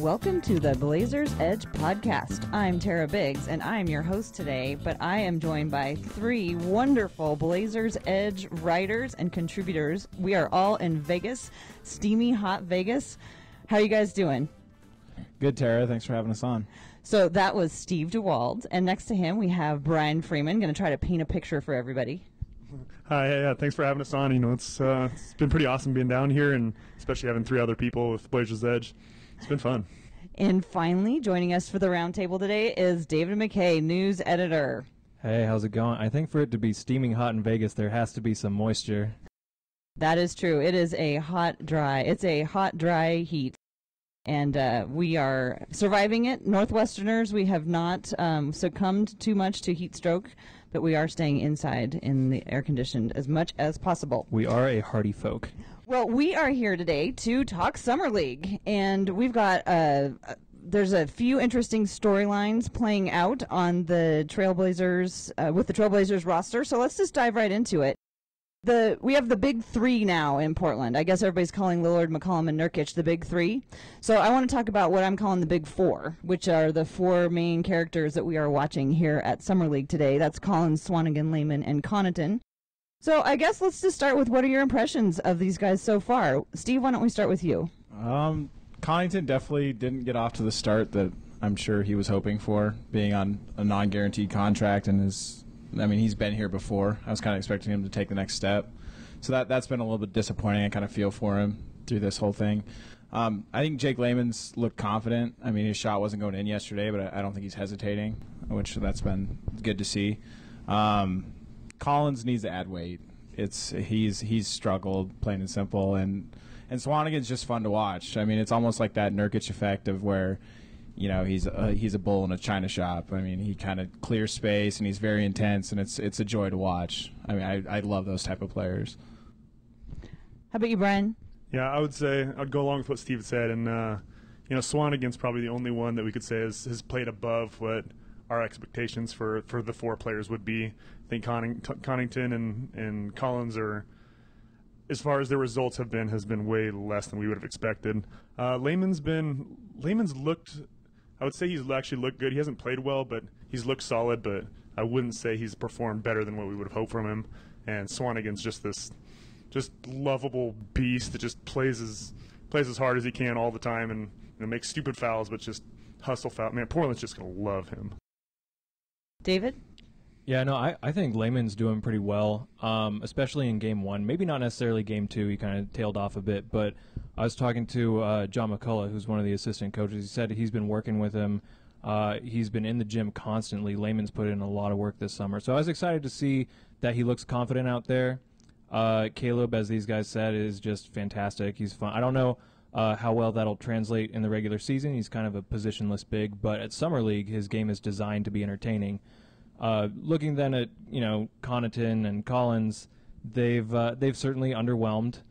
Welcome to the Blazers Edge podcast. I'm Tara Biggs, and I'm your host today, but I am joined by three wonderful Blazers Edge writers and contributors. We are all in Vegas, steamy, hot Vegas. How are you guys doing? Good, Tara. Thanks for having us on. So that was Steve Dewald, and next to him we have Brian Freeman, going to try to paint a picture for everybody. Hi, yeah, thanks for having us on. You know, it's been pretty awesome being down here, and especially having three other people with Blazers Edge. It's been fun. And finally, joining us for the roundtable today is David MacKay, news editor. Hey, how's it going? I think for it to be steaming hot in Vegas, there has to be some moisture. That is true. It is a hot, dry. It's a hot, dry heat. And we are surviving it. Northwesterners, we have not succumbed too much to heat stroke, but we are staying inside in the air conditioned as much as possible. We are a hardy folk. Well, we are here today to talk Summer League, and we've got there's a few interesting storylines playing out on the Trailblazers with the Trailblazers roster. So let's just dive right into it. We have the big three now in Portland. I guess everybody's calling Lillard, McCollum, and Nurkic the big three. So I want to talk about what I'm calling the big four, which are the four main characters that we are watching here at Summer League today. That's Collins, Swanigan, Layman, and Connaughton. So I guess let's just start with what are your impressions of these guys so far? Steve, why don't we start with you? Connaughton definitely didn't get off to the start that I'm sure he was hoping for, being on a non-guaranteed contract, and he's been here before. I was kind of expecting him to take the next step. So that's been a little bit disappointing. I kind of feel for him through this whole thing. I think Jake Layman's looked confident. I mean, his shot wasn't going in yesterday, but I don't think he's hesitating, which that's been good to see. Collins needs to add weight. He's struggled, plain and simple, and Swanigan's just fun to watch. I mean, it's almost like that Nurkic effect of where, you know, he's a bull in a china shop. I mean, he kind of clears space, and he's very intense, and it's a joy to watch. I mean, I love those type of players. How about you, Brian? Yeah, I would say I'd go along with what Steve said, and Swanigan's probably the only one that we could say has played above what our expectations for the four players would be. I think Connaughton and Collins are, as far as their results has been way less than we would have expected. Layman's looked, I would say he's actually looked good. He hasn't played well, but he's looked solid, but I wouldn't say he's performed better than what we would have hoped from him. And Swanigan's just this lovable beast that just plays as hard as he can all the time, and makes stupid fouls, but just hustle foul. Man, Portland's just going to love him. David? Yeah, no, I think Layman's doing pretty well, especially in Game 1. Maybe not necessarily Game 2. He kind of tailed off a bit, but I was talking to John McCullough, who's one of the assistant coaches. He said he's been working with him. He's been in the gym constantly. Layman's put in a lot of work this summer. So I was excited to see that he looks confident out there. Caleb, as these guys said, is just fantastic. He's fun. I don't know how well that'll translate in the regular season. He's kind of a positionless big, but at Summer League, his game is designed to be entertaining. Looking then at Connaughton and Collins, they've certainly underwhelmed.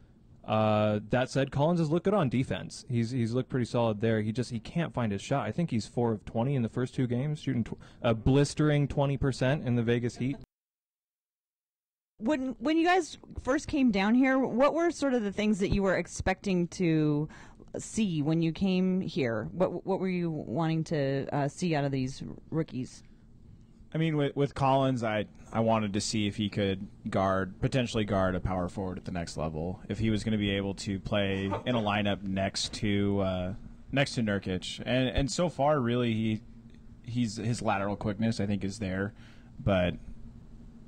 That said, Collins has looked good on defense. He's looked pretty solid there. He can't find his shot. I think he's 4 of 20 in the first 2 games, shooting a blistering 20% in the Vegas Heat. When you guys first came down here, what were sort of the things that you were expecting to see when you came here? What were you wanting to see out of these rookies? I mean, with Collins, I wanted to see if he could potentially guard a power forward at the next level. If he was going to be able to play in a lineup next to Nurkic, and so far, really, his lateral quickness I think is there, but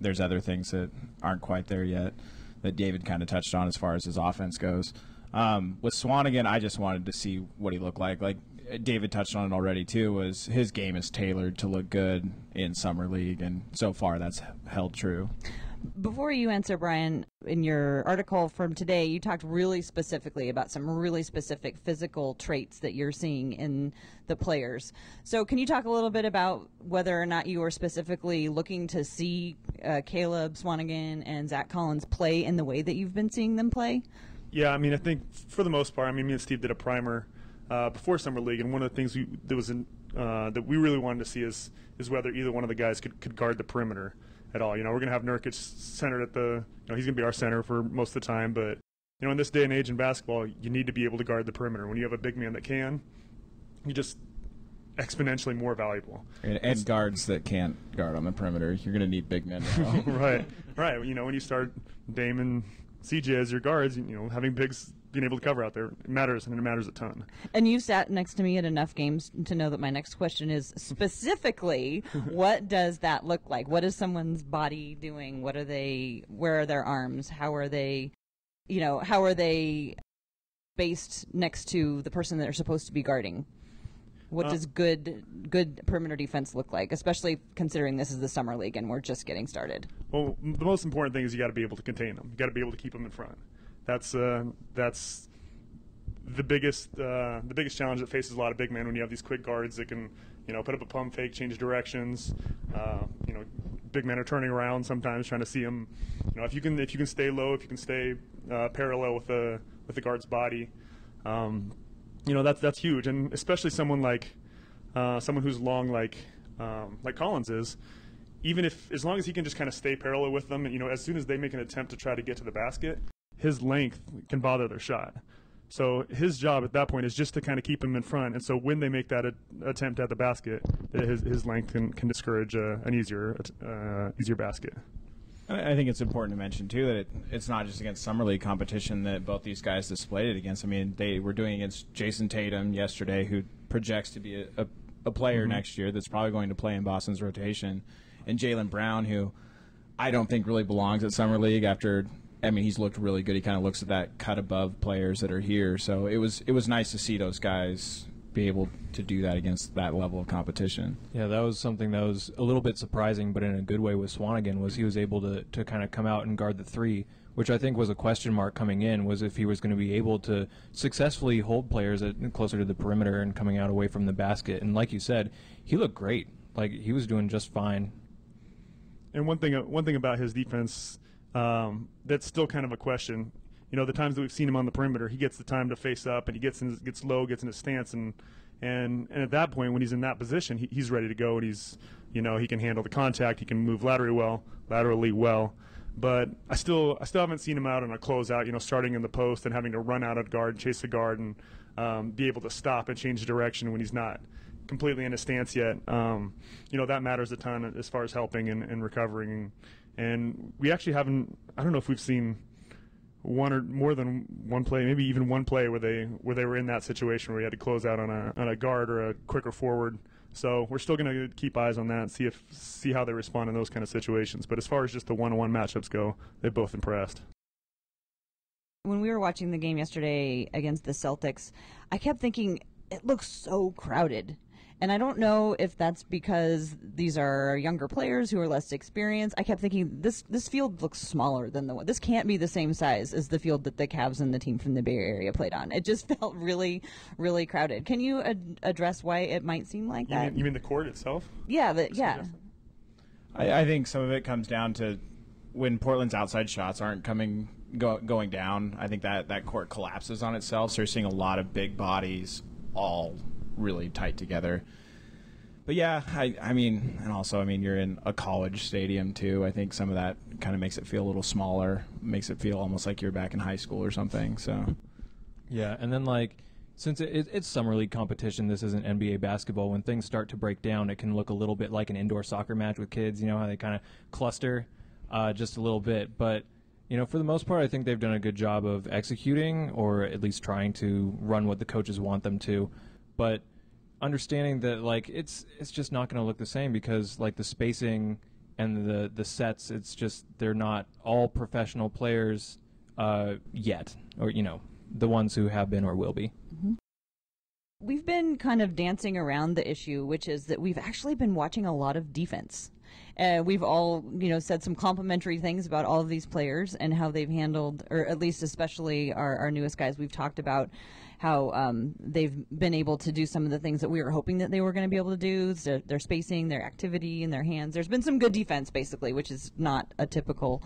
there's other things that aren't quite there yet that David kind of touched on as far as his offense goes. With Swanigan, I just wanted to see what he looked like. Like David touched on it already too, was his game is tailored to look good in Summer League, and so far that's held true. Before you answer, Brian, in your article from today, you talked really specifically about some really specific physical traits that you're seeing in the players. So can you talk a little bit about whether or not you were specifically looking to see Caleb, Swanigan, and Zach Collins play in the way that you've been seeing them play? Yeah, I mean, I think for the most part, I mean, me and Steve did a primer before Summer League, and one of the things that we really wanted to see is whether either one of the guys could guard the perimeter at all. You know, we're going to have Nurkic centered at the, he's going to be our center for most of the time, but, in this day and age in basketball, you need to be able to guard the perimeter. When you have a big man that can, you're just exponentially more valuable. And guards that can't guard on the perimeter, you're going to need big men now. Right. You know, when you start Dame and CJ as your guards, you know, having bigs being able to cover out there it matters, and it matters a ton. And you sat next to me at enough games to know that my next question is specifically, what does that look like? What is someone's body doing? Where are their arms? How are they based next to the person that they're supposed to be guarding? What does good perimeter defense look like, especially considering this is the summer league and we're just getting started? Well, the most important thing is you got to be able to contain them. You got to be able to keep them in front. That's the biggest challenge that faces a lot of big men when you have these quick guards that can, you know, put up a pump fake, change directions. You know, big men are turning around sometimes trying to see them. You know, if you can stay low, if you can stay parallel with the guard's body, you know, that's huge. And especially someone who's long like Collins is. Even as long as he can just kind of stay parallel with them, and, you know, as soon as they make an attempt to try to get to the basket, his length can bother their shot. So his job at that point is just to kind of keep him in front. And so when they make that attempt at the basket, his length can discourage an easier basket. I think it's important to mention, too, that it's not just against Summer League competition that both these guys displayed it against. I mean, they were doing it against Jason Tatum yesterday, who projects to be a player next year that's probably going to play in Boston's rotation, and Jaylen Brown, who I don't think really belongs at Summer League after – I mean, he's looked really good. He kind of looks at that cut above players that are here. So it was nice to see those guys be able to do that against that level of competition. Yeah, that was something that was a little bit surprising, but in a good way with Swanigan, was he was able to kind of come out and guard the three, which I think was a question mark coming in, was if he was going to be able to successfully hold players closer to the perimeter and coming out away from the basket. And like you said, he looked great. Like, he was doing just fine. And one thing about his defense that's still kind of a question. You know, the times that we've seen him on the perimeter, he gets the time to face up, and he gets low, gets in his stance, and at that point, when he's in that position, he's ready to go, and he can handle the contact, he can move laterally well. But I still haven't seen him out on a closeout, you know, starting in the post and having to run out at guard, chase the guard, and be able to stop and change direction when he's not completely in his stance yet. You know, that matters a ton as far as helping and recovering. And we actually haven't – I don't know if we've seen one or more than one play, maybe even one play where they were in that situation where you had to close out on a guard or a quicker forward. So we're still going to keep eyes on that and see how they respond in those kind of situations. But as far as just the one-on-one matchups go, they've both impressed. When we were watching the game yesterday against the Celtics, I kept thinking it looks so crowded. And I don't know if that's because these are younger players who are less experienced. I kept thinking this field looks smaller than the one. This can't be the same size as the field that the Cavs and the team from the Bay Area played on. It just felt really, really crowded. Can you address why it might seem like that? You mean the court itself? Yeah, I think some of it comes down to when Portland's outside shots aren't going down. I think that court collapses on itself. So you're seeing a lot of big bodies all really tight together. But yeah, I mean, and also, I mean, you're in a college stadium too. I think some of that kind of makes it feel a little smaller, makes it feel almost like you're back in high school or something. So yeah, and then like, since it's summer league competition, this isn't NBA basketball. When things start to break down, it can look a little bit like an indoor soccer match with kids. You know how they kind of cluster just a little bit, but you know, for the most part, I think they've done a good job of executing, or at least trying to run what the coaches want them to. But understanding that, like, it's just not going to look the same because, like, the spacing and the sets, it's just they're not all professional players yet, or, you know, the ones who have been or will be. Mm-hmm. We've been kind of dancing around the issue, which is that we've actually been watching a lot of defense. We've all, you know, said some complimentary things about all of these players and how they've handled, or at least especially our newest guys. We've talked about how they've been able to do some of the things that we were hoping that they were going to be able to do, their spacing, their activity, and their hands. There's been some good defense, basically, which is not a typical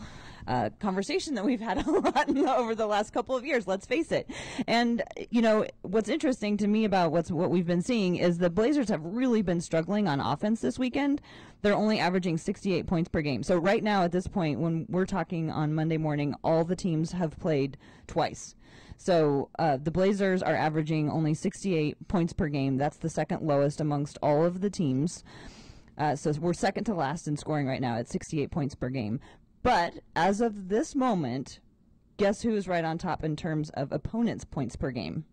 conversation that we've had a lot over the last couple of years, let's face it. And, you know, what's interesting to me about what we've been seeing is the Blazers have really been struggling on offense this weekend. They're only averaging 68 points per game. So right now at this point, when we're talking on Monday morning, all the teams have played twice. So the Blazers are averaging only 68 points per game. That's the second lowest amongst all of the teams. So we're second to last in scoring right now at 68 points per game. But as of this moment, guess who is right on top in terms of opponents' points per game?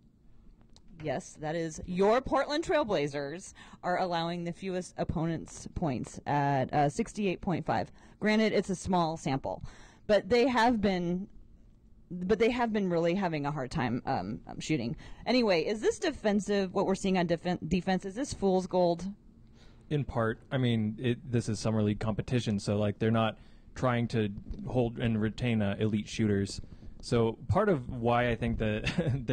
Yes, that is your Portland Trailblazers are allowing the fewest opponents' points at 68.5. Granted, it's a small sample, but they have been really having a hard time shooting. Anyway, is this defensive? What we're seeing on defense, is this fool's gold? In part, I mean, this is summer league competition, so like they're not trying to hold and retain elite shooters. So part of why I think that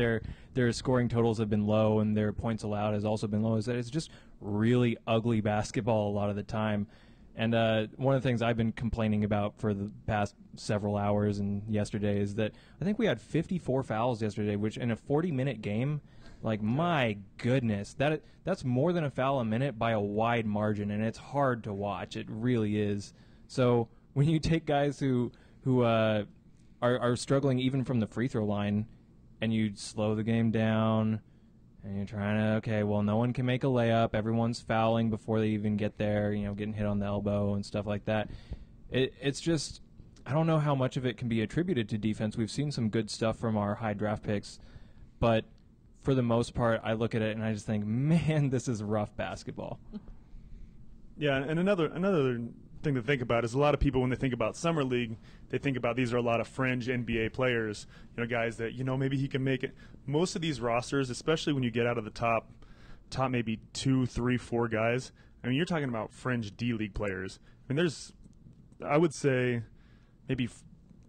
their scoring totals have been low and their points allowed has also been low is that it's just really ugly basketball a lot of the time. And one of the things I've been complaining about for the past several hours and yesterday is that I think we had 54 fouls yesterday, which in a 40-minute game, like my goodness, that's more than a foul a minute by a wide margin, and it's hard to watch. It really is. So when you take guys who are struggling even from the free throw line, and you slow the game down, and you're trying to, okay, well, no one can make a layup. Everyone's fouling before they even get there, getting hit on the elbow and stuff like that. It's just, I don't know how much of it can be attributed to defense. We've seen some good stuff from our high draft picks, but for the most part, I look at it and I just think, man, this is rough basketball. Yeah, and another thing to think about is a lot of people, when they think about summer league, they think about these are a lot of fringe NBA players, guys that maybe he can make it. Most of these rosters, especially when you get out of the top maybe 2, 3, 4 guys, I mean, you're talking about fringe D League players. I mean, there's, I would say, maybe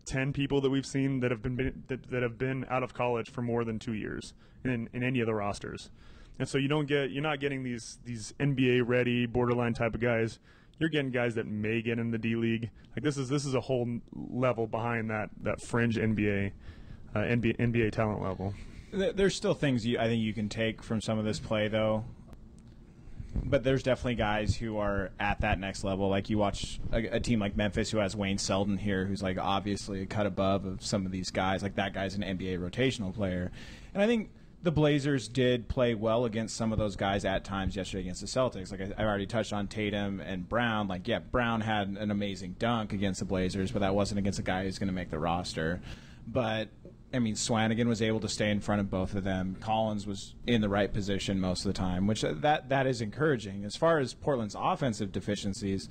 10 people that we've seen that have been out of college for more than 2 years in any of the rosters. And so you're not getting these NBA ready borderline type of guys. You're getting guys that may get in the D League. Like this is a whole level behind that fringe NBA talent level. There's still things I think you can take from some of this play, though. But there's definitely guys who are at that next level. Like you watch a team like Memphis who has Wayne Selden here, who's like obviously a cut above of some of these guys. Like that guy's an NBA rotational player. And I think the Blazers did play well against some of those guys at times yesterday against the Celtics. Like I already touched on Tatum and Brown. Like, yeah, Brown had an amazing dunk against the Blazers, but that wasn't against a guy who's going to make the roster. But I mean, Swanigan was able to stay in front of both of them. Collins was in the right position most of the time, which that is encouraging. As far as Portland's offensive deficiencies,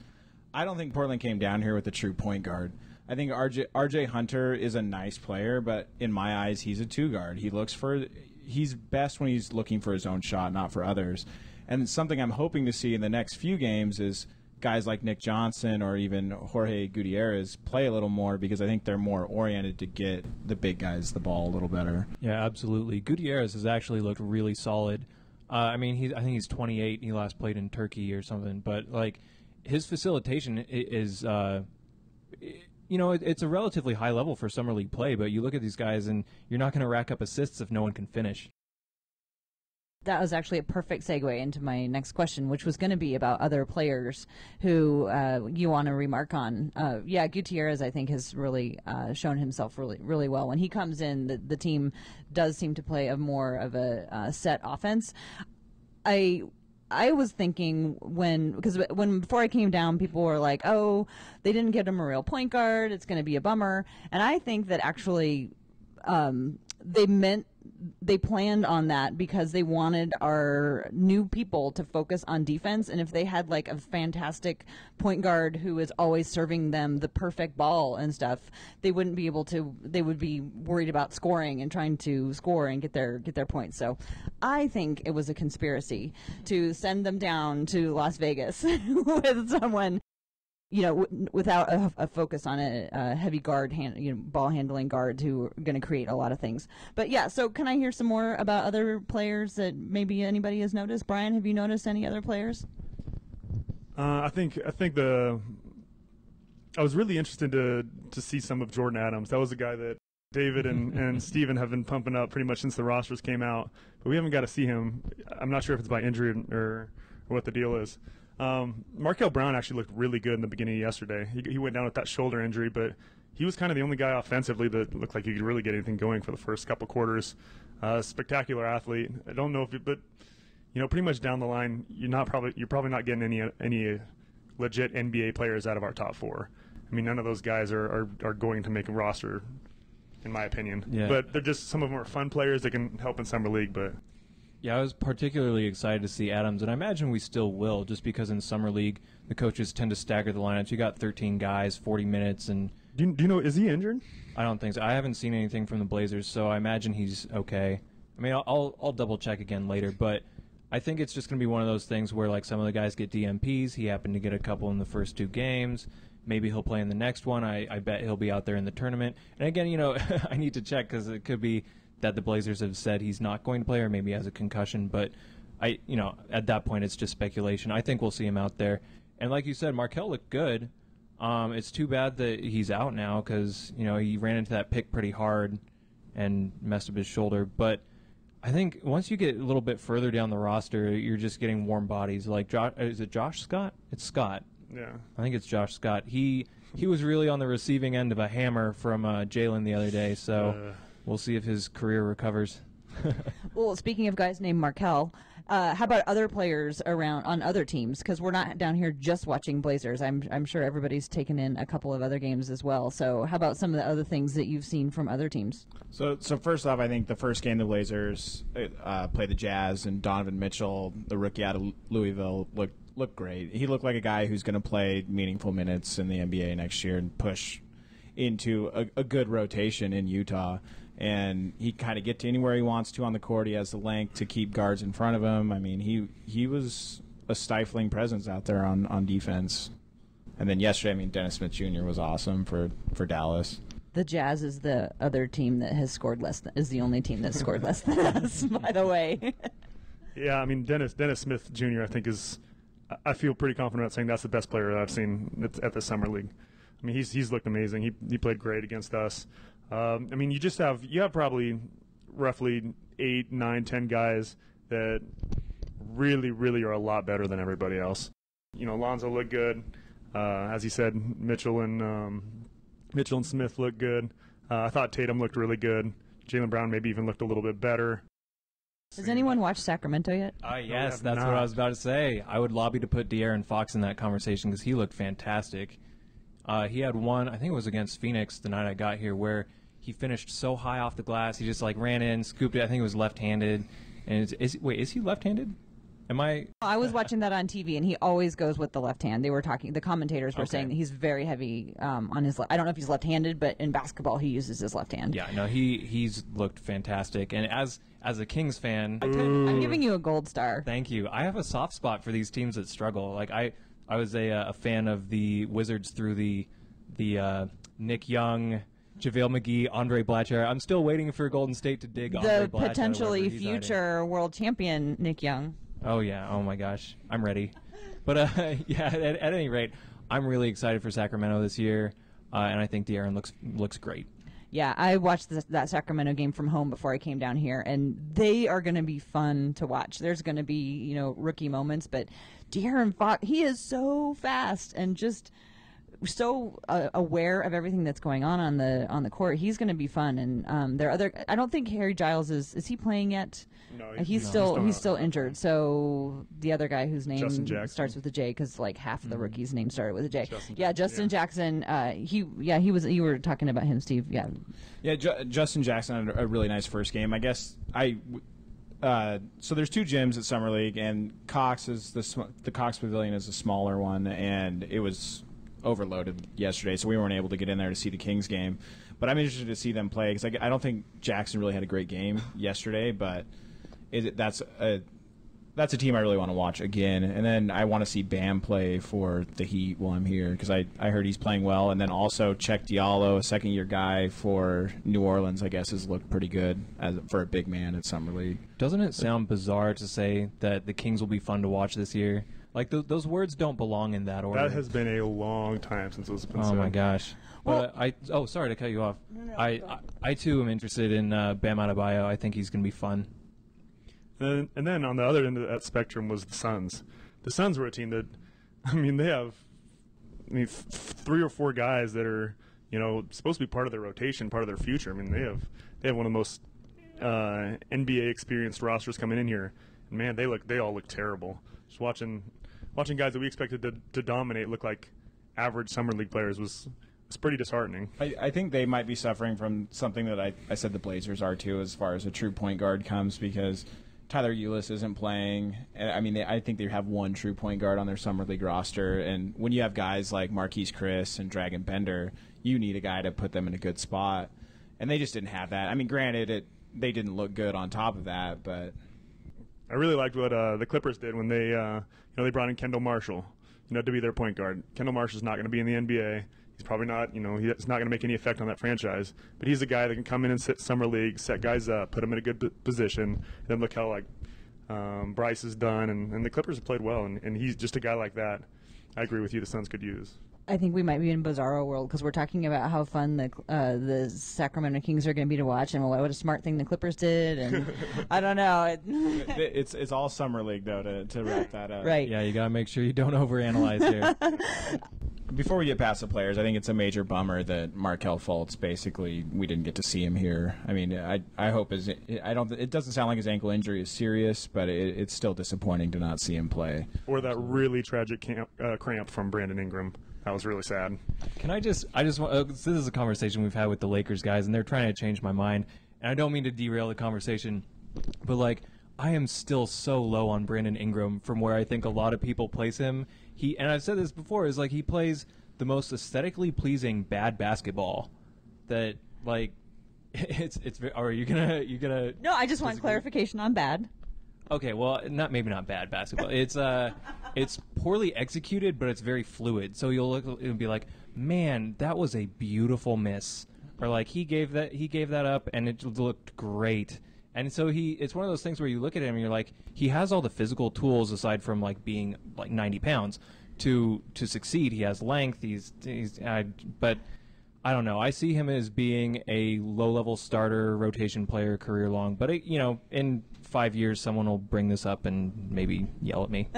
I don't think Portland came down here with a true point guard. I think RJ Hunter is a nice player, but in my eyes, he's a 2-guard. He's best when he's looking for his own shot, not for others. And something I'm hoping to see in the next few games is guys like Nick Johnson or even Jorge Gutierrez play a little more, because I think they're more oriented to get the big guys the ball a little better. Yeah, absolutely. Gutierrez has actually looked really solid. I think he's 28. He last played in Turkey or something. But, like, his facilitation is it's a relatively high level for summer league play, but you look at these guys and you're not going to rack up assists if no one can finish. That was actually a perfect segue into my next question, which was going to be about other players who you want to remark on. Gutierrez, I think, has really shown himself really, really well. When he comes in, the team does seem to play a more of a set offense. I was thinking before I came down, people were like, oh, they didn't get him a real point guard. It's going to be a bummer. And I think that actually they planned on that because they wanted our new people to focus on defense. And if they had like a fantastic point guard who is always serving them the perfect ball and stuff, they would be worried about scoring and trying to score and get their points. So I think it was a conspiracy to send them down to Las Vegas with someone, without a focus on a heavy guard, ball handling guards who are going to create a lot of things. But yeah, so can I hear some more about other players that maybe anybody has noticed? Brian, have you noticed any other players? I think I was really interested to see some of Jordan Adams. That was a guy that David and Steven have been pumping up pretty much since the rosters came out, but we haven't got to see him. I'm not sure if it's by injury or what the deal is. Markel Brown actually looked really good in the beginning of yesterday. He went down with that shoulder injury, but he was kind of the only guy offensively that looked like he could really get anything going for the first couple quarters. Spectacular athlete. I don't know if it, but pretty much down the line, you're probably not getting any legit NBA players out of our top 4. I mean, none of those guys are going to make a roster, in my opinion. Yeah. But they're just, some of them are fun players that can help in summer league. But yeah, I was particularly excited to see Adams, and I imagine we still will, just because in summer league the coaches tend to stagger the lineups. You got 13 guys, 40 minutes, and do you know, is he injured? I don't think so. I haven't seen anything from the Blazers, so I imagine he's okay. I mean, I'll double check again later, but I think it's just going to be one of those things where, like, some of the guys get DMPs. He happened to get a couple in the first 2 games. Maybe he'll play in the next one. I bet he'll be out there in the tournament. And again, I need to check because it could be that the Blazers have said he's not going to play, or maybe he has a concussion. But at that point, it's just speculation. I think we'll see him out there. And like you said, Markelle looked good. It's too bad that he's out now because he ran into that pick pretty hard and messed up his shoulder. But I think once you get a little bit further down the roster, you're just getting warm bodies. Like, is it Josh Scott? It's Scott. Yeah. I think it's Josh Scott. He was really on the receiving end of a hammer from Jalen the other day, so we'll see if his career recovers. Well, speaking of guys named Markelle, how about other players around on other teams? Because we're not down here just watching Blazers. I'm sure everybody's taken in a couple of other games as well. So how about some of the other things that you've seen from other teams? So first off, I think the first game the Blazers played the Jazz, and Donovan Mitchell, the rookie out of Louisville, looked great. He looked like a guy who's going to play meaningful minutes in the NBA next year and push into a good rotation in Utah. And he kind of get to anywhere he wants to on the court. He has the length to keep guards in front of him. I mean, he was a stifling presence out there on defense. And then yesterday, I mean, Dennis Smith Jr. was awesome for Dallas. The Jazz is the other team that has scored less is the only team that scored less than us, by the way. Yeah, I mean, Dennis Smith Jr. I think I feel pretty confident about saying that's the best player that I've seen at the summer league. I mean, he's looked amazing. He played great against us. I mean, you have probably roughly 8, 9, 10 guys that really, really are a lot better than everybody else. Lonzo looked good. As he said, Mitchell and Smith looked good. I thought Tatum looked really good. Jaylen Brown maybe even looked a little bit better. Has anyone watched Sacramento yet? Yes, that's what I was about to say. I would lobby to put De'Aaron Fox in that conversation because he looked fantastic. He had one, I think it was against Phoenix the night I got here, where he finished so high off the glass. He just ran in, scooped it. I think it was left-handed. And is he left-handed? I was watching that on TV, and he always goes with the left hand. They were talking. The commentators were saying that he's very heavy on his left. I don't know if he's left-handed, but in basketball he uses his left hand. Yeah, no, he's looked fantastic. And as a Kings fan, I'm giving you a gold star. Thank you. I have a soft spot for these teams that struggle. Like I was a fan of the Wizards through the Nick Young, JaVale McGee, Andre Blatcher. I'm still waiting for Golden State to dig Andre Blatcher. The potentially future world champion Nick Young. Oh, yeah. Oh, my gosh. I'm ready. But, yeah, at any rate, I'm really excited for Sacramento this year, and I think De'Aaron looks great. Yeah, I watched that Sacramento game from home before I came down here, and they are going to be fun to watch. There's going to be, rookie moments, but De'Aaron Fox, he is so fast and just so aware of everything that's going on the court. He's going to be fun, and I don't think Harry Giles is he playing yet? No, he's still injured. So the other guy whose name starts with a J, because half of the rookies' names started with a J. Justin Jackson. He was. You were talking about him, Steve. Yeah. Justin Jackson had a really nice first game. I guess so there's 2 gyms at Summer League, and Cox is the Cox Pavilion is a smaller one, and it was overloaded yesterday, so we weren't able to get in there to see the Kings game. But I'm interested to see them play because I don't think Jackson really had a great game yesterday, but that's a team I really want to watch again. And then I want to see Bam play for the Heat while I'm here because I heard he's playing well. And then also Check Diallo, a second-year guy for New Orleans, I guess has looked pretty good for a big man at Summer League. Doesn't it sound bizarre to say that the Kings will be fun to watch this year? Like, those words don't belong in that order. That has been a long time since it's been said. Oh, my gosh. Well, sorry to cut you off. No, I too, am interested in Bam Adebayo. I think he's going to be fun. And then on the other end of that spectrum was the Suns. The Suns were a team that, they have 3 or 4 guys that are supposed to be part of their rotation, part of their future. I mean, they have one of the most NBA experienced rosters coming in here, and man, they all look terrible. Just watching guys that we expected to dominate look like average summer league players was pretty disheartening. I think they might be suffering from something that I said the Blazers are too, as far as a true point guard comes, because Tyler Ulis isn't playing. I mean, I think they have one true point guard on their summer league roster, and when you have guys like Marquise Chris and Dragon Bender, you need a guy to put them in a good spot, and they just didn't have that. I mean, granted, they didn't look good on top of that, but I really liked what the Clippers did when they they brought in Kendall Marshall, to be their point guard. Kendall Marshall's not going to be in the NBA. He's probably not, he's not going to make any effect on that franchise. But he's a guy that can come in and sit summer league, set guys up, put them in a good position. And then look how Bryce has done, and the Clippers have played well, and he's just a guy like that. I agree with you. The Suns could use. I think we might be in bizarro world because we're talking about how fun the Sacramento Kings are going to be to watch, and what a smart thing the Clippers did, and I don't know. It's all summer league though to wrap that up. Right. Yeah, you got to make sure you don't overanalyze here. Before we get past the players, I think it's a major bummer that Markelle Fultz, basically, we didn't get to see him here. I mean, I hope it doesn't sound like his ankle injury is serious, but it's still disappointing to not see him play. Or that really tragic cramp from Brandon Ingram. That was really sad. Can I just want, this is a conversation we've had with the Lakers guys, and they're trying to change my mind. And I don't mean to derail the conversation, but I am still so low on Brandon Ingram from where I think a lot of people place him. And I've said this before, is he plays the most aesthetically pleasing bad basketball that it's. Are you gonna? No, I just want clarification on bad. Okay, well, maybe not bad basketball. It's poorly executed, but it's very fluid. So it'll be like, man, that was a beautiful miss, or he gave that up and it looked great. And so it's one of those things where you look at him and you're like, he has all the physical tools aside from being 90 pounds to succeed. He has length. But I don't know. I see him as being a low-level starter, rotation player, career long. But in 5 years, someone will bring this up and maybe yell at me.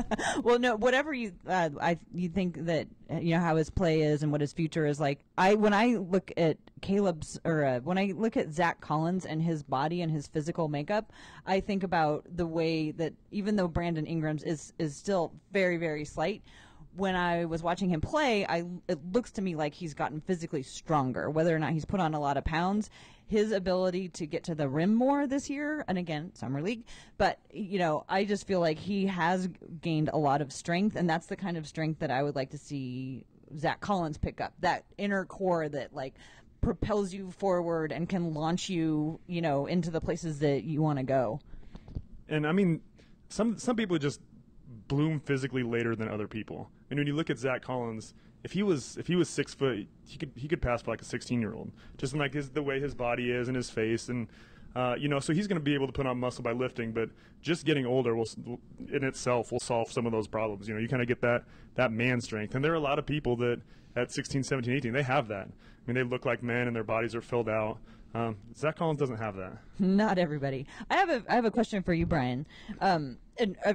Well, no, whatever you think that how his play is and what his future is like. When I look at when I look at Zach Collins and his body and his physical makeup, I think about the way that even though Brandon Ingram's is still very, very slight. When I was watching him play, it looks to me like he's gotten physically stronger. Whether or not he's put on a lot of pounds, his ability to get to the rim more this year, and again, summer league, but I just feel like he has gained a lot of strength, and that's the kind of strength that I would like to see Zach Collins pick up. That inner core that propels you forward and can launch you, into the places that you want to go. And I mean, some people just bloom physically later than other people. I mean, when you look at Zach Collins, if he was 6 foot, he could pass for a 16-year-old, just in the way his body is and his face, and so he's going to be able to put on muscle by lifting. But just getting older in itself will solve some of those problems. You kind of get that man strength, and there are a lot of people that at 16, 17, 18 they have that. I mean, they look like men and their bodies are filled out. Zach Collins doesn't have that. Not everybody. I have a question for you, Brian, and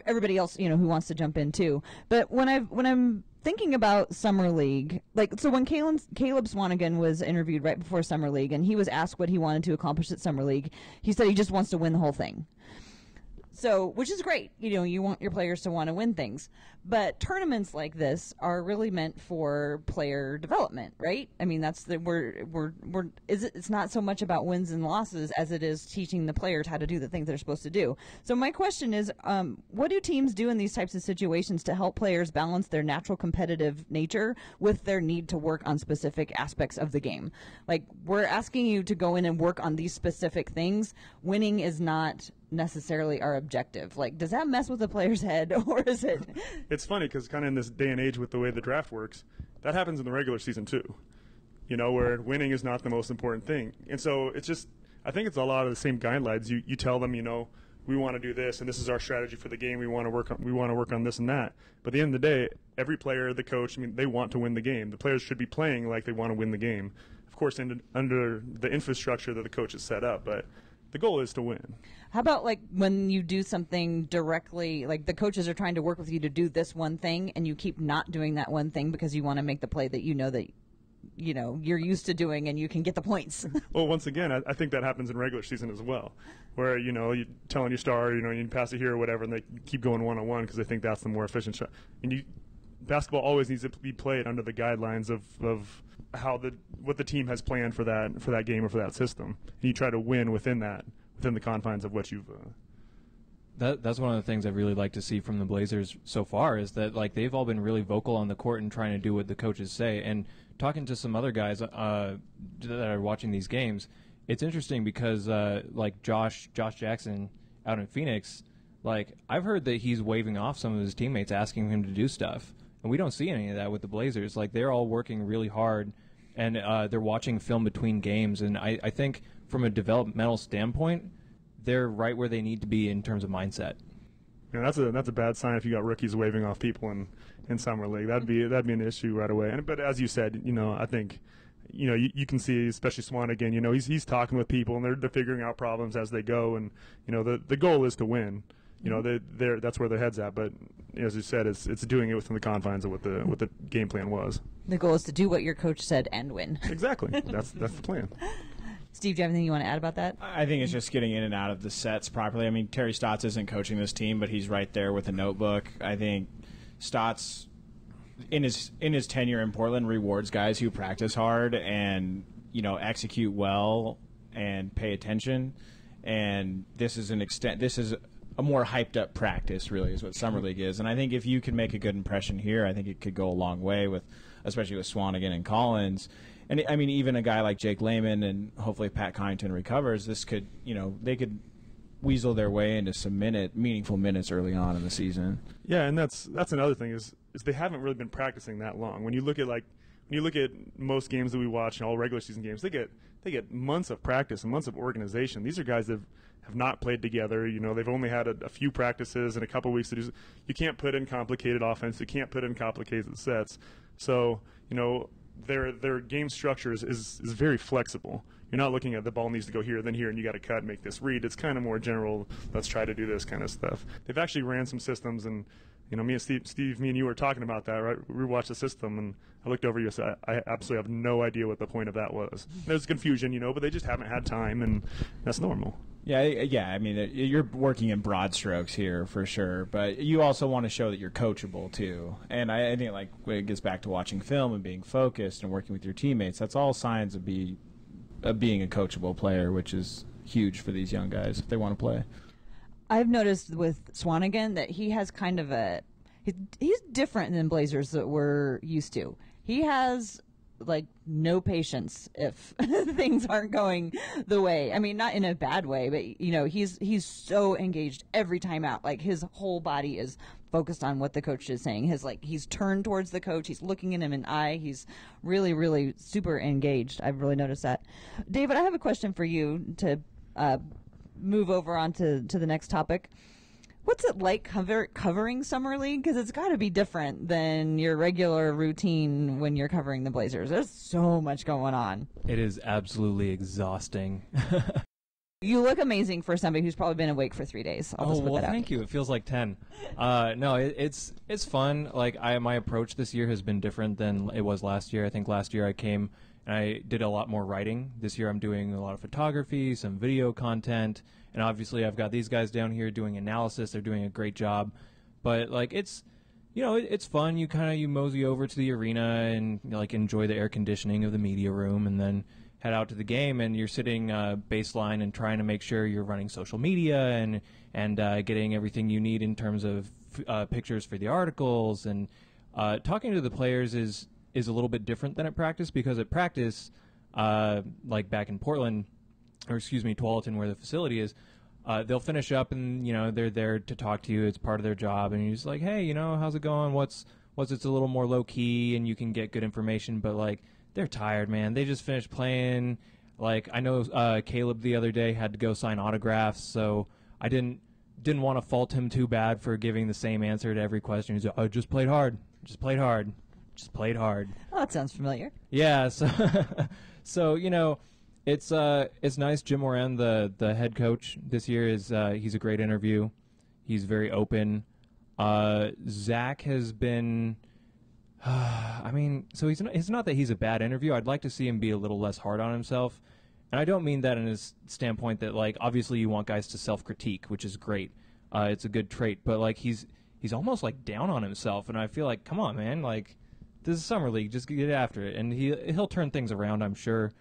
everybody else who wants to jump in too. But when I'm thinking about summer league, so when Caleb Swanigan was interviewed right before summer league, and he was asked what he wanted to accomplish at summer league, he said he just wants to win the whole thing. So, which is great. You want your players to want to win things. But tournaments like this are really meant for player development, right? I mean, it's not so much about wins and losses as it is teaching the players how to do the things they're supposed to do. So my question is, what do teams do in these types of situations to help players balance their natural competitive nature with their need to work on specific aspects of the game? We're asking you to go in and work on these specific things. Winning is not necessarily our objective. Does that mess with the player's head, or is it? It's funny because kind of in this day and age with the way the draft works, that happens in the regular season too. Where winning is not the most important thing, and so it's just, I think it's a lot of the same guidelines. You tell them, we want to do this, and this is our strategy for the game. We want to work on this and that. But at the end of the day, every player, the coach, they want to win the game. The players should be playing like they want to win the game, of course, under the infrastructure that the coach has set up. But the goal is to win. How about when you do something directly, the coaches are trying to work with you to do this one thing, and you keep not doing that one thing because you want to make the play that you're used to doing, and you can get the points. Well, once again, I think that happens in regular season as well, where you're telling your star, you can pass it here or whatever, and they keep going one-on-one because they think that's the more efficient shot. And basketball always needs to be played under the guidelines of what the team has planned for that game or for that system, and you try to win within the confines of what you've. That's one of the things I really like to see from the Blazers so far is that they've all been really vocal on the court and trying to do what the coaches say. And talking to some other guys that are watching these games, it's interesting because Josh Jackson out in Phoenix, I've heard that he's waving off some of his teammates asking him to do stuff, and we don't see any of that with the Blazers. They're all working really hard, and they're watching film between games. And I think from a developmental standpoint, they're right where they need to be in terms of mindset. Yeah, that's a bad sign if you got rookies waving off people in summer league. That'd be an issue right away. But as you said, I think you can see, especially Swanigan, he's talking with people and they're figuring out problems as they go, and the goal is to win. That's where their head's at. But as you said, it's doing it within the confines of what the game plan was. The goal is to do what your coach said and win. Exactly. That's the plan. Steve, do you have anything you want to add about that? I think it's just getting in and out of the sets properly. I mean, Terry Stotts isn't coaching this team, but he's right there with a notebook. I think Stotts, in his tenure in Portland, rewards guys who practice hard and execute well and pay attention. And this is a more hyped up practice, really, is what Summer League is. And I think if you can make a good impression here, I think it could go a long way especially with Swanigan and Collins. And I mean, even a guy like Jake Layman and hopefully Pat Connaughton recovers, this could, they could weasel their way into some meaningful minutes early on in the season. Yeah, and that's another thing is they haven't really been practicing that long. When you look at most games that we watch, all regular season games, they get months of practice and months of organization. These are guys that have not played together. They've only had a few practices and a couple weeks to do. You can't put in complicated offense. You can't put in complicated sets. So their game structure is very flexible. You're not looking at the ball needs to go here, then here, and you got to cut and make this read. It's kind of more general. Let's try to do this kind of stuff. They've actually ran some systems, and me and Steve, me and you were talking about that, right? We watched the system, and I looked over you and said, I absolutely have no idea what the point of that was. There's confusion, but they just haven't had time, and that's normal. Yeah. I mean, you're working in broad strokes here for sure, but you also want to show that you're coachable too. And I think when it gets back to watching film and being focused and working with your teammates, that's all signs of being a coachable player, which is huge for these young guys if they want to play. I've noticed with Swanigan that he has kind of he's different than Blazers that we're used to. He has no patience if things aren't going the way. I mean, not in a bad way, but he's so engaged every time out. His whole body is focused on what the coach is saying. He's turned towards the coach. He's looking at him in the eye. He's really, really super engaged. I've really noticed that. David, I have a question for you to move over on to the next topic. What's it like covering Summer League? Because it's got to be different than your regular routine when you're covering the Blazers. There's so much going on. It is absolutely exhausting. You look amazing for somebody who's probably been awake for 3 days. I'll just put that out. Thank you. It feels like 10. No, it's fun. My approach this year has been different than it was last year. I think last year I came and I did a lot more writing. This year I'm doing a lot of photography, some video content. And obviously, I've got these guys down here doing analysis. They're doing a great job. But it's fun. You mosey over to the arena and enjoy the air conditioning of the media room, and then head out to the game. And you're sitting baseline and trying to make sure you're running social media and getting everything you need in terms of pictures for the articles. And talking to the players is a little bit different than at practice, because at practice, back in Portland, or excuse me, Tualatin, where the facility is, they'll finish up and they're there to talk to you. It's part of their job, and you're just like, hey, how's it going? What's it's a little more low key, and you can get good information. But they're tired, man. They just finished playing. I know Caleb the other day had to go sign autographs, so I didn't want to fault him too bad for giving the same answer to every question. He's like, I just played hard, just played hard, just played hard. Oh, that sounds familiar. Yeah, so It's nice. Jim Moran, the head coach this year, he's a great interview. He's very open. Zach has been I mean, so it's not that he's a bad interview. I'd like to see him be a little less hard on himself. And I don't mean that in his standpoint that, like, obviously you want guys to self-critique, which is great. It's a good trait. But, like, he's almost, like, down on himself. And I feel like, come on, man. Like, this is Summer League. Just get after it. And he'll turn things around, I'm sure.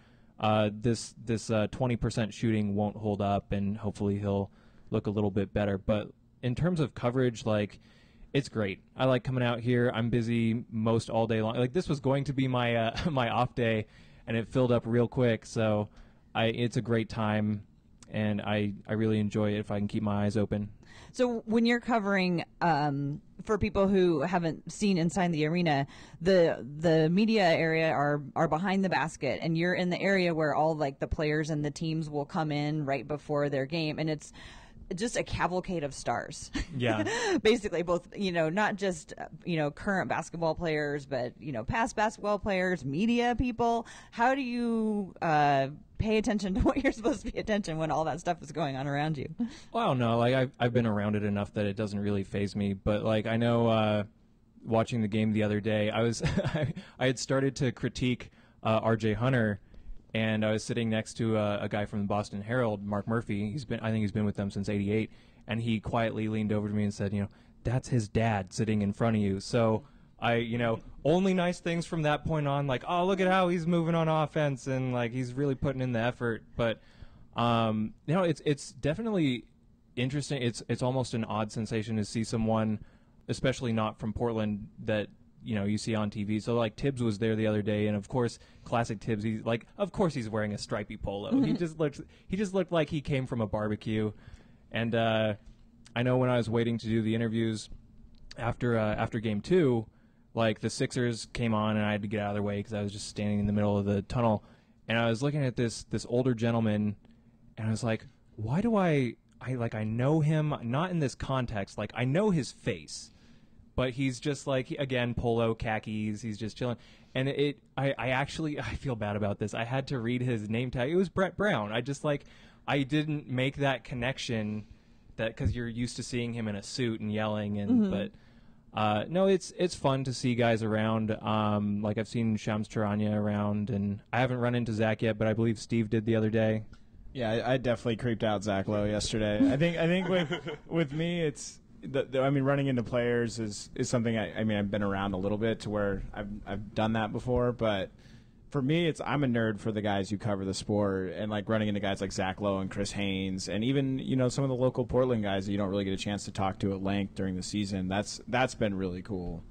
This 20% shooting won't hold up, and hopefully he'll look a little bit better. But in terms of coverage, like, it's great. I like coming out here. I'm busy most all day long. Like, this was going to be my my off day, and it filled up real quick. So it's a great time, and I really enjoy it if I can keep my eyes open. So when you're covering, for people who haven't seen inside the arena, the media area are behind the basket, and you're in the area where all, like, the players and the teams will come in right before their game, and it's just a cavalcade of stars. Yeah. Basically, both, not just, current basketball players, but, past basketball players, media people. How do you pay attention to what you're supposed to pay attention when all that stuff is going on around you? Well, I don't know. Like, I've been around it enough that it doesn't really faze me. But, like, I know watching the game the other day, I had started to critique R.J. Hunter, and I was sitting next to a guy from the Boston Herald, Mark Murphy. I think he's been with them since '88, and he quietly leaned over to me and said, that's his dad sitting in front of you. So only nice things from that point on. Like, oh, look at how he's moving on offense, and, like, he's really putting in the effort. But it's definitely interesting. It's almost an odd sensation to see someone, especially not from Portland, that you see on TV. So, like, Tibbs was there the other day, and of course, classic Tibbs. Of course he's wearing a stripy polo. He just looked like he came from a barbecue. And I know when I was waiting to do the interviews after game 2, like, the Sixers came on, and I had to get out of their way because I was just standing in the middle of the tunnel, and I was looking at this older gentleman, and I was like, why do I know him, not in this context, like, I know his face. But he's just, like, again, polo, khakis, he's just chilling. And I feel bad about this. I had to read his name tag. It was Brett Brown. I didn't make that connection because you're used to seeing him in a suit and yelling. But no, it's fun to see guys around. Like, I've seen Shams Charania around, and I haven't run into Zach yet, but I believe Steve did the other day. Yeah, I definitely creeped out Zach Lowe yesterday. I think with me, it's... running into players is something I've been around a little bit to where I've done that before, but for me, I'm a nerd for the guys who cover the sport, and, like, running into guys like Zach Lowe and Chris Haynes, and even some of the local Portland guys that you don't really get a chance to talk to at length during the season. That's been really cool.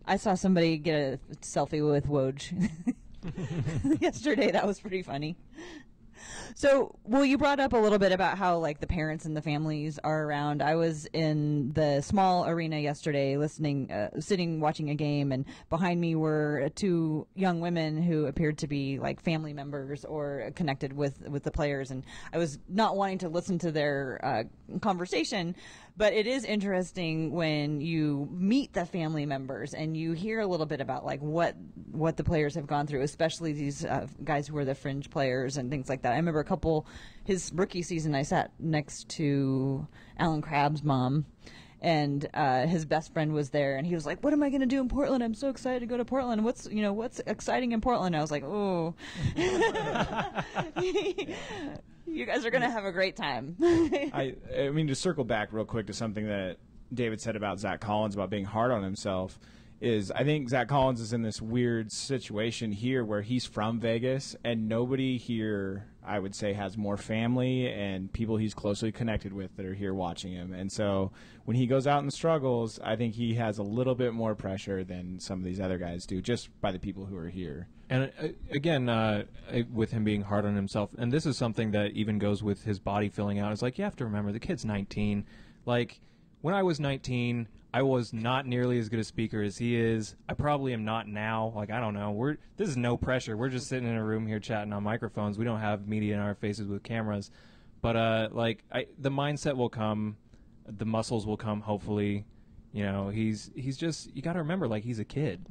I saw somebody get a selfie with Woj yesterday. That was pretty funny. So, well, you brought up a little bit about how, like, the parents and the families are around. I was in the small arena yesterday sitting, watching a game, and behind me were 2 young women who appeared to be, like, family members or connected with the players, and I was not wanting to listen to their conversation, but it is interesting when you meet the family members and you hear a little bit about, like, what the players have gone through, especially these guys who are the fringe players and things like that. I remember his rookie season, I sat next to Alan Crabb's mom, and his best friend was there, and he was like, what am I going to do in Portland? I'm so excited to go to Portland. What's exciting in Portland? I was like, oh. You guys are going to have a great time. I mean, to circle back real quick to something that David said about Zach Collins, about being hard on himself, is I think Zach Collins is in this weird situation here where he's from Vegas, and nobody here, I would say, has more family and people he's closely connected with that are here watching him. And so when he goes out and struggles, I think he has a little bit more pressure than some of these other guys do, just by the people who are here. And again, with him being hard on himself, and this is something that even goes with his body filling out. It's like, you have to remember, the kid's 19. Like, when I was 19, I was not nearly as good a speaker as he is. I probably am not now. Like, I don't know. This is no pressure. We're just sitting in a room here chatting on microphones. We don't have media in our faces with cameras. But the mindset will come, the muscles will come. Hopefully, he's just, you got to remember, like, he's a kid.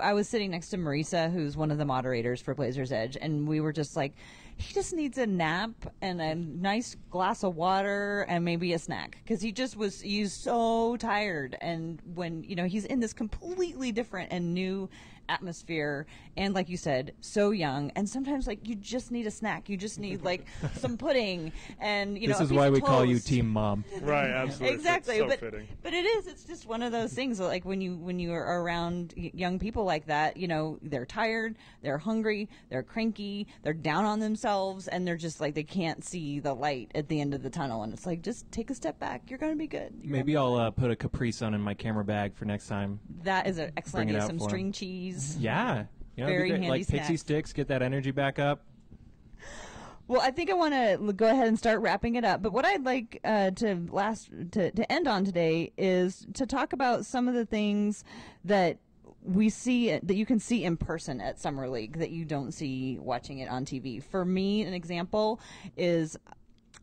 I was sitting next to Marisa, who's one of the moderators for Blazers Edge, and we were just like, he just needs a nap and a nice glass of water and maybe a snack, because he's so tired. And when, he's in this completely different and new atmosphere, and like you said, so young, and sometimes like you just need a snack, you just need like some pudding, and this is why we call you Team Mom. Right, absolutely. Exactly. So fitting. But it's just one of those things, like when you are around young people like that, they're tired, they're hungry, they're cranky, they're down on themselves, and they're just like, they can't see the light at the end of the tunnel, and it's like, just take a step back, you're gonna be good. Maybe I'll put a Capri Sun in my camera bag for next time. That is an excellent idea. Some for string cheese. Yeah. Very handy like snack. Pixie Sticks, get that energy back up. Well, I think I want to go ahead and start wrapping it up. But what I'd like to end on today is to talk about some of the things that we see, that you can see in person at Summer League that you don't see watching it on TV. For me, an example is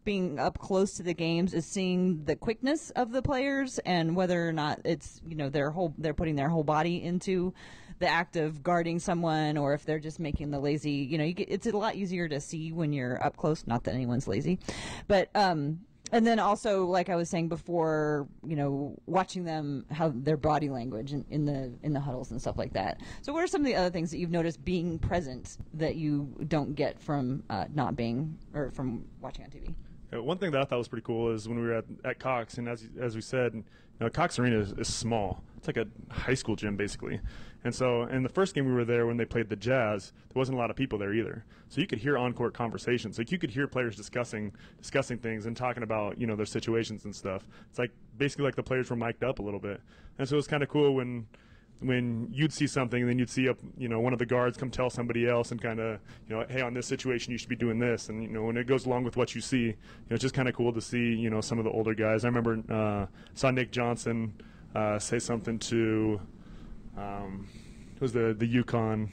being up close to the games, is seeing the quickness of the players and whether or not it's, they're putting their whole body into the act of guarding someone, or if they're just making the lazy, it's a lot easier to see when you're up close. Not that anyone's lazy, but, and then also, like I was saying before, watching them, how their body language in the huddles and stuff like that. So what are some of the other things that you've noticed being present that you don't get from not being, or from watching on TV? One thing that I thought was pretty cool is when we were at Cox, and as we said, Cox Arena is small. It's like a high school gym, basically. And so in the first game we were there when they played the Jazz, there wasn't a lot of people there either. So you could hear on-court conversations. Like, you could hear players discussing things and talking about, their situations and stuff. It's like basically like the players were mic'd up a little bit. And so it was kind of cool when you'd see something, and then you'd see one of the guards come tell somebody else and kind of, hey, on this situation you should be doing this, and when it goes along with what you see, it's just kind of cool to see some of the older guys. I remember saw Nick Johnson say something to it was the UConn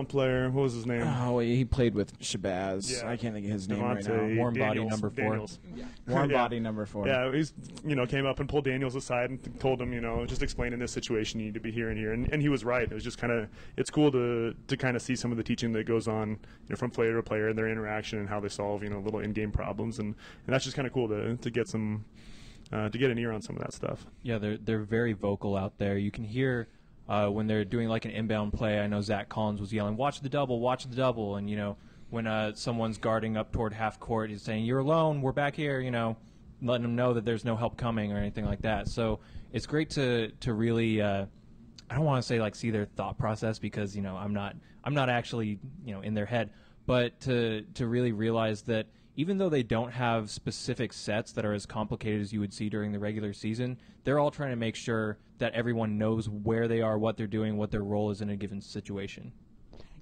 player. What was his name? Oh, he played with Shabazz. Yeah. I can't think of his name Devontae right now. Warm body Daniels, number 4. Daniels. Yeah. Warm Yeah. body number 4. Yeah, he's came up and pulled Daniels aside and told him, just explaining this situation, you need to be here and here, and he was right. It was just it's cool to kind of see some of the teaching that goes on, from player to player and their interaction and how they solve little in-game problems, and that's just kind of cool to get some to get an ear on some of that stuff. Yeah, they're very vocal out there. You can hear when they're doing like an inbound play. I know Zach Collins was yelling, watch the double, and when someone's guarding up toward half court, he's saying, you're alone, we're back here, letting them know that there's no help coming or anything like that. So it's great to really I don't want to say like see their thought process, because I'm not actually in their head, but to really realize that even though they don't have specific sets that are as complicated as you would see during the regular season, they're all trying to make sure that everyone knows where they are, what they're doing, what their role is in a given situation.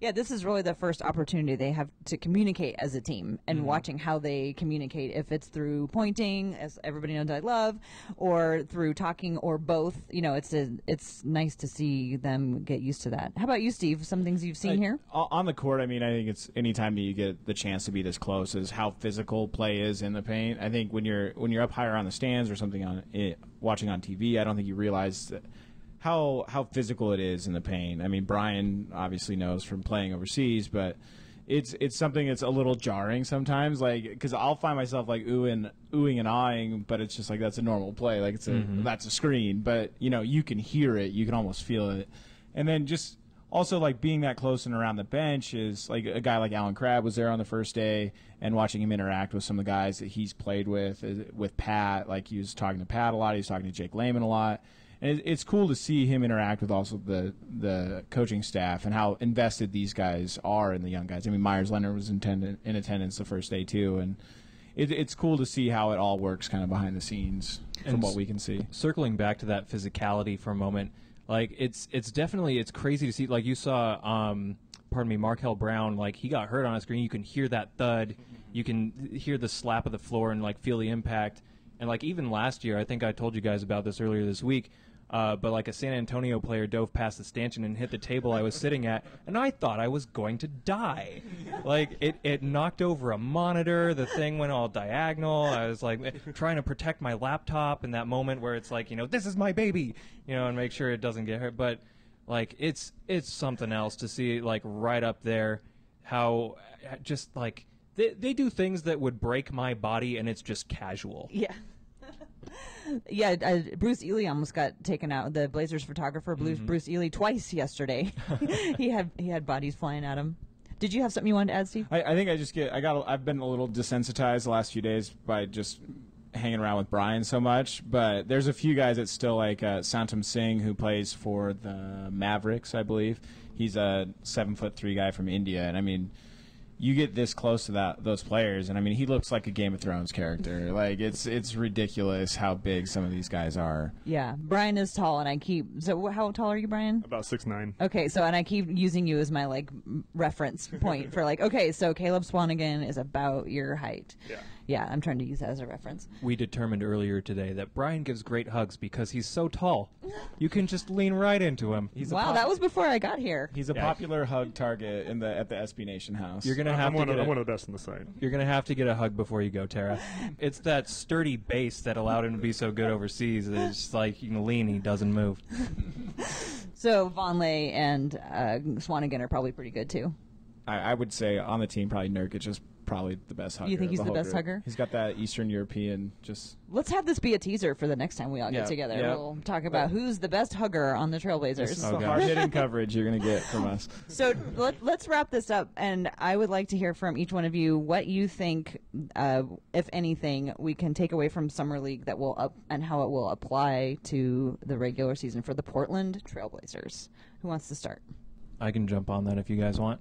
Yeah, this is really the first opportunity they have to communicate as a team, and watching how they communicate, if it's through pointing, as everybody knows I love, or through talking, or both. It's nice to see them get used to that. How about you, Steve? Some things you've seen here? On the court, I think it's anytime you get the chance to be this close is how physical play is in the paint. I think when you're up higher on the stands or something watching on TV, I don't think you realize that how physical it is in the paint. Brian obviously knows from playing overseas, but it's something that's a little jarring sometimes, like, because I'll find myself like oohing and ahhing, but it's just like that's a normal play, like that's a screen, but you can hear it, you can almost feel it. And then just also like being that close and around the bench is like a guy like Alan Crabb was there on the first day, and watching him interact with some of the guys that he's played with Pat, like he was talking to Pat a lot, he was talking to Jake Layman a lot. And it's cool to see him interact with also the coaching staff and how invested these guys are in the young guys. Myers Leonard was in attendance the first day too, and it's cool to see how it all works kind of behind the scenes from what we can see. Circling back to that physicality for a moment, like it's definitely, it's crazy to see. Like you saw, Markel Brown, like he got hurt on a screen. You can hear that thud, you can hear the slap of the floor and like feel the impact. And like even last year, I think I told you guys about this earlier this week. But like a San Antonio player dove past the stanchion and hit the table I was sitting at, and I thought I was going to die. Like it knocked over a monitor. The thing went all diagonal. I was like trying to protect my laptop in that moment where it's like, this is my baby, and make sure it doesn't get hurt. But Like it's something else to see, like, right up there. How just like they do things that would break my body, and it's just casual. Yeah. Yeah, Bruce Ely almost got taken out. The Blazers photographer, Bruce Ely, twice yesterday. he had bodies flying at him. Did you have something you wanted to add, Steve? I think I've been a little desensitized the last few days by just hanging around with Brian so much, but there's a few guys that still like Santam Singh, who plays for the Mavericks, I believe. He's a 7'3" guy from India, and I mean, you get this close to those players, and I mean, he looks like a Game of Thrones character. Like it's ridiculous how big some of these guys are. Yeah, Brian is tall, and so how tall are you, Brian? About 6'9". Okay, so and I keep using you as my like reference point for like, okay, so Caleb Swanigan is about your height. Yeah, I'm trying to use that as a reference. We determined earlier today that Brian gives great hugs because he's so tall. You can just lean right into him. Wow, that was before I got here. He's a popular hug target at the SB Nation house. You're gonna I'm one of the best on the site. You're gonna have to get a hug before you go, Tara. It's that sturdy base that allowed him to be so good overseas. It's just like you can lean, he doesn't move. So Vonleh and Swanigan are probably pretty good too. I would say on the team, probably Nurkic is probably the best hugger. You think he's the whole best group. hugger? He's got that Eastern European just... Let's have this be a teaser for the next time we all get together. Yeah. We'll talk about who's the best hugger on the Trailblazers. This is the hard-hitting coverage you're going to get from us. So let's wrap this up, and I would like to hear from each one of you what you think, if anything, we can take away from Summer League that will and how it will apply to the regular season for the Portland Trailblazers. Who wants to start? I can jump on that if you guys want.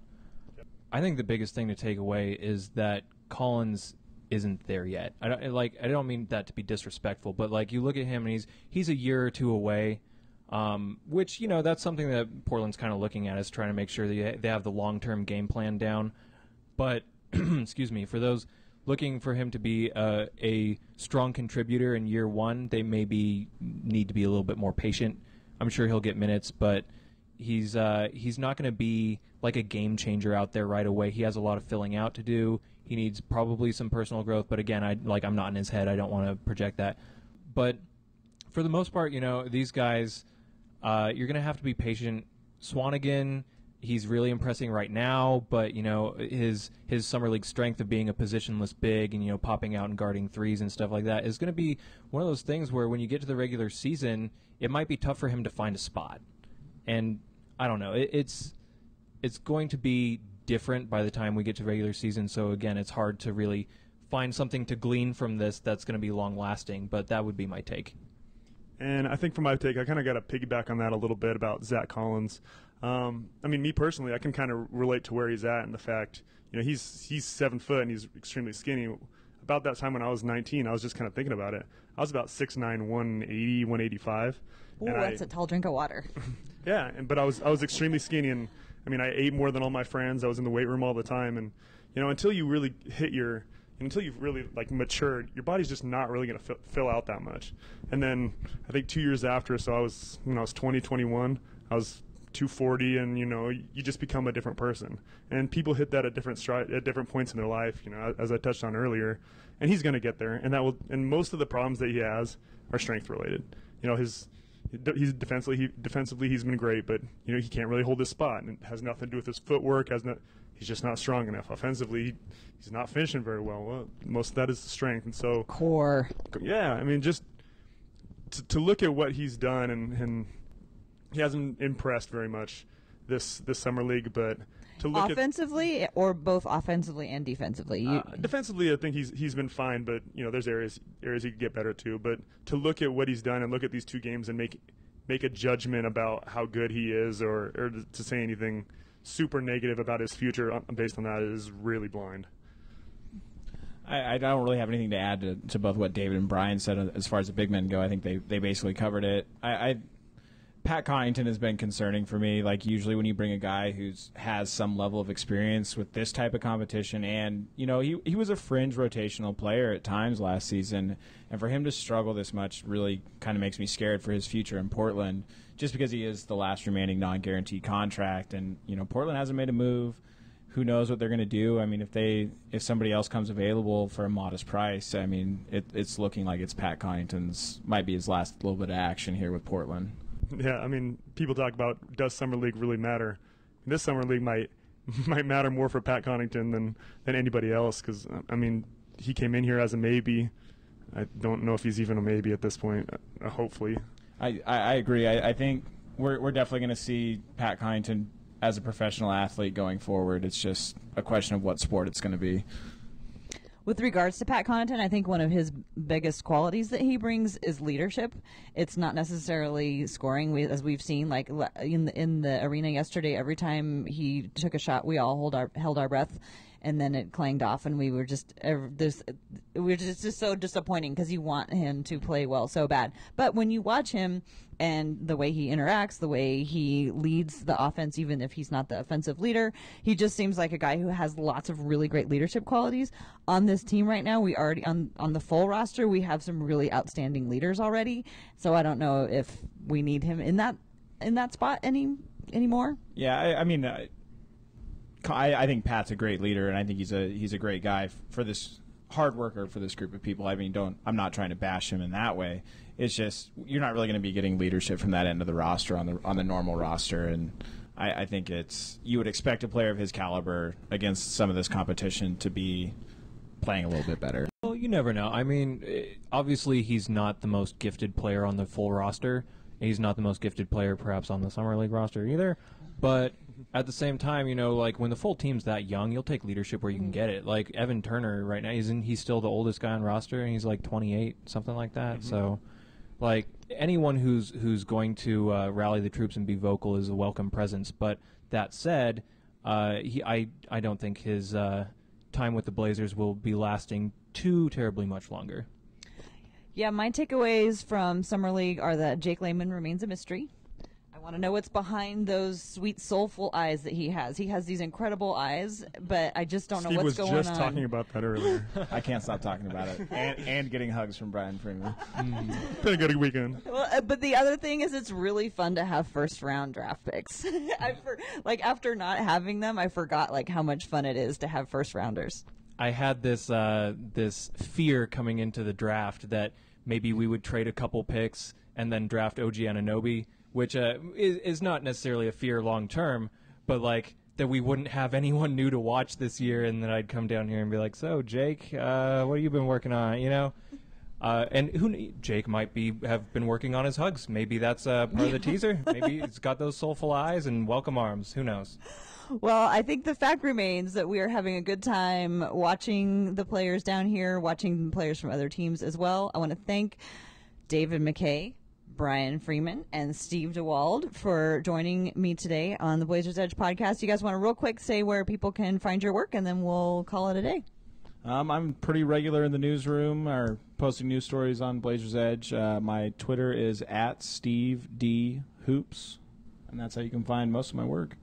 I think the biggest thing to take away is that Collins isn't there yet. I don't mean that to be disrespectful, but like you look at him and he's a year or two away, which, you know, that's something that Portland's kind of looking at, is trying to make sure that they have the long-term game plan down. But excuse me, for those looking for him to be a strong contributor in year one, they maybe need to be a little bit more patient. I'm sure he'll get minutes, but he's not going to be like a game changer out there right away. He has a lot of filling out to do. He needs probably some personal growth, but again, I'm not in his head. I don't want to project that. But for the most part, you know, these guys, you're going to have to be patient. Swanigan, he's really impressing right now, but you know, his Summer League strength of being a positionless big and, you know, popping out and guarding threes and stuff like that is going to be one of those things where when you get to the regular season, it might be tough for him to find a spot. And I don't know. It's going to be different by the time we get to regular season. So again, it's hard to really find something to glean from this that's going to be long lasting. But that would be my take. And I think for my take, I kind of got to piggyback on that a little bit about Zach Collins. I mean, me personally, I can kind of relate to where he's at and the fact, you know, he's 7 foot and he's extremely skinny. About that time when I was 19, I was just kind of thinking about it. I was about 6'9", 180, 185. Ooh, that's a tall drink of water. Yeah, but I was extremely skinny, and I mean, I ate more than all my friends. I was in the weight room all the time, and you know, until you really until you've really like matured, your body's just not really going to fill out that much. And then I think 2 years after, so I was 20, 21, I was 240, and you know, you just become a different person. And people hit that at different points in their life, you know, as I touched on earlier. And he's going to get there, and most of the problems that he has are strength related. You know, he's defensively he's been great, but you know, he can't really hold his spot, and it has nothing to do with his footwork. He's just not strong enough. Offensively, he's not finishing very well. Well, most of that is the strength, and so core. Yeah, I mean, just to look at what he's done, and he hasn't impressed very much this summer league, but to look offensively or both offensively and defensively. Defensively, I think he's been fine, but you know, there's areas he could get better too. But to look at what he's done and look at these 2 games and make a judgment about how good he is, or to say anything super negative about his future based on that is really blind. I don't really have anything to add to both what David and Brian said as far as the big men go. I think they basically covered it. Pat Connaughton has been concerning for me. Like, usually when you bring a guy who has some level of experience with this type of competition, and you know, he was a fringe rotational player at times last season, and for him to struggle this much really kind of makes me scared for his future in Portland, just because he is the last remaining non-guaranteed contract, and you know, Portland hasn't made a move. Who knows what they're going to do? I mean, if somebody else comes available for a modest price, I mean, it's looking like it's Pat Connaughton's might be his last little bit of action here with Portland. Yeah, I mean, people talk about, does Summer League really matter? This Summer League might matter more for Pat Connaughton than anybody else, because, I mean, he came in here as a maybe. I don't know if he's even a maybe at this point, hopefully. I agree. I think we're definitely going to see Pat Connaughton as a professional athlete going forward. It's just a question of what sport it's going to be. With regards to Pat Connaughton, I think one of his biggest qualities that he brings is leadership. It's not necessarily scoring, as we've seen, like in the arena yesterday. Every time he took a shot, we all held our breath, and then it clanged off, and we were just so disappointing because you want him to play well so bad. But when you watch him and the way he interacts, the way he leads the offense, even if he's not the offensive leader, he just seems like a guy who has lots of really great leadership qualities. On this team right now, we already on the full roster, we have some really outstanding leaders already. So I don't know if we need him in that spot anymore. Yeah, I mean, I think Pat's a great leader, and I think he's a great guy for this hard worker for this group of people. I mean, I'm not trying to bash him in that way. It's just you're not really going to be getting leadership from that end of the roster on the normal roster, and I think you would expect a player of his caliber against some of this competition to be playing a little bit better. Well, you never know. I mean, obviously he's not the most gifted player on the full roster. He's not the most gifted player perhaps on the Summer League roster either. But at the same time, like when the full team's that young, you'll take leadership where you can get it. Like Evan Turner right now, he's still the oldest guy on roster, and he's like 28, something like that. Mm-hmm. So, like anyone who's going to rally the troops and be vocal is a welcome presence. But that said, I don't think his time with the Blazers will be lasting too terribly much longer. Yeah, my takeaways from Summer League are that Jake Layman remains a mystery. I want to know what's behind those sweet, soulful eyes that he has. He has these incredible eyes, but I just don't know what's going on. Steve was just talking about that earlier. I can't stop talking about it. And getting hugs from Brian Freeman. Been a good weekend. Well, but the other thing is it's really fun to have first-round draft picks. After not having them, I forgot how much fun it is to have first-rounders. I had this fear coming into the draft that maybe we would trade a couple picks and then draft OG Anunoby, which is not necessarily a fear long term, but that we wouldn't have anyone new to watch this year, and then I'd come down here and be like, "So Jake, what have you been working on?" And Jake might have been working on his hugs. Maybe that's part of the teaser. Maybe it's got those soulful eyes and welcome arms. Who knows? Well, I think the fact remains that we are having a good time watching the players down here, watching the players from other teams as well. I want to thank David MacKay, Brian Freeman, and Steve Dewald for joining me today on the Blazers Edge podcast. You guys want to real quick say where people can find your work, and then we'll call it a day. I'm pretty regular in the newsroom, or posting news stories on Blazers Edge. My Twitter is @SteveDHoops, and that's how you can find most of my work.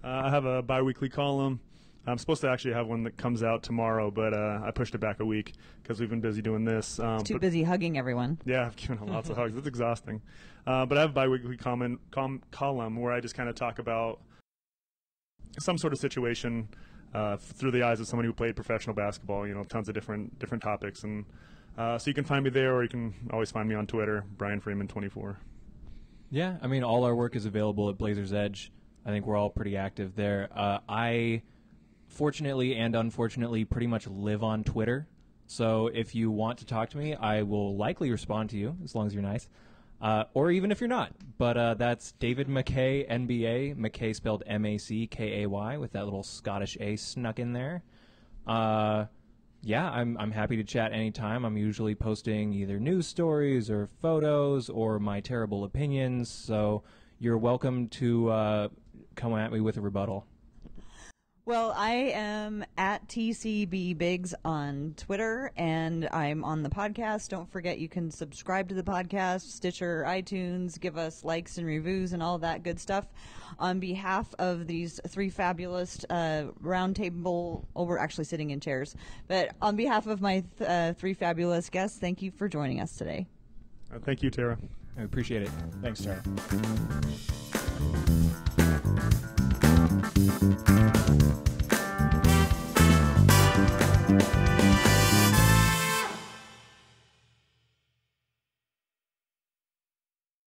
I have a bi-weekly column. I'm supposed to actually have one that comes out tomorrow, but I pushed it back a week because we've been busy doing this. Too busy hugging everyone. Yeah, I've given them lots of hugs. It's exhausting. But I have a bi-weekly column where I just kind of talk about some sort of situation through the eyes of somebody who played professional basketball, tons of different topics. And so you can find me there, or you can always find me on Twitter, Brian Freeman 24. Yeah, I mean, all our work is available at Blazers Edge. I think we're all pretty active there. I, fortunately and unfortunately, pretty much live on Twitter. So if you want to talk to me, I will likely respond to you, as long as you're nice. Or even if you're not. But that's David MacKay, NBA, MacKay spelled M-A-C-K-A-Y, with that little Scottish A snuck in there. Yeah, I'm happy to chat anytime. I'm usually posting either news stories or photos or my terrible opinions. So you're welcome to come at me with a rebuttal. Well, I am at TCB Biggs on Twitter, and I'm on the podcast. Don't forget you can subscribe to the podcast, Stitcher, iTunes, give us likes and reviews and all that good stuff. On behalf of these three fabulous roundtable, we're actually sitting in chairs, but on behalf of my three fabulous guests, thank you for joining us today. Thank you, Tara. I appreciate it. Thanks, Tara.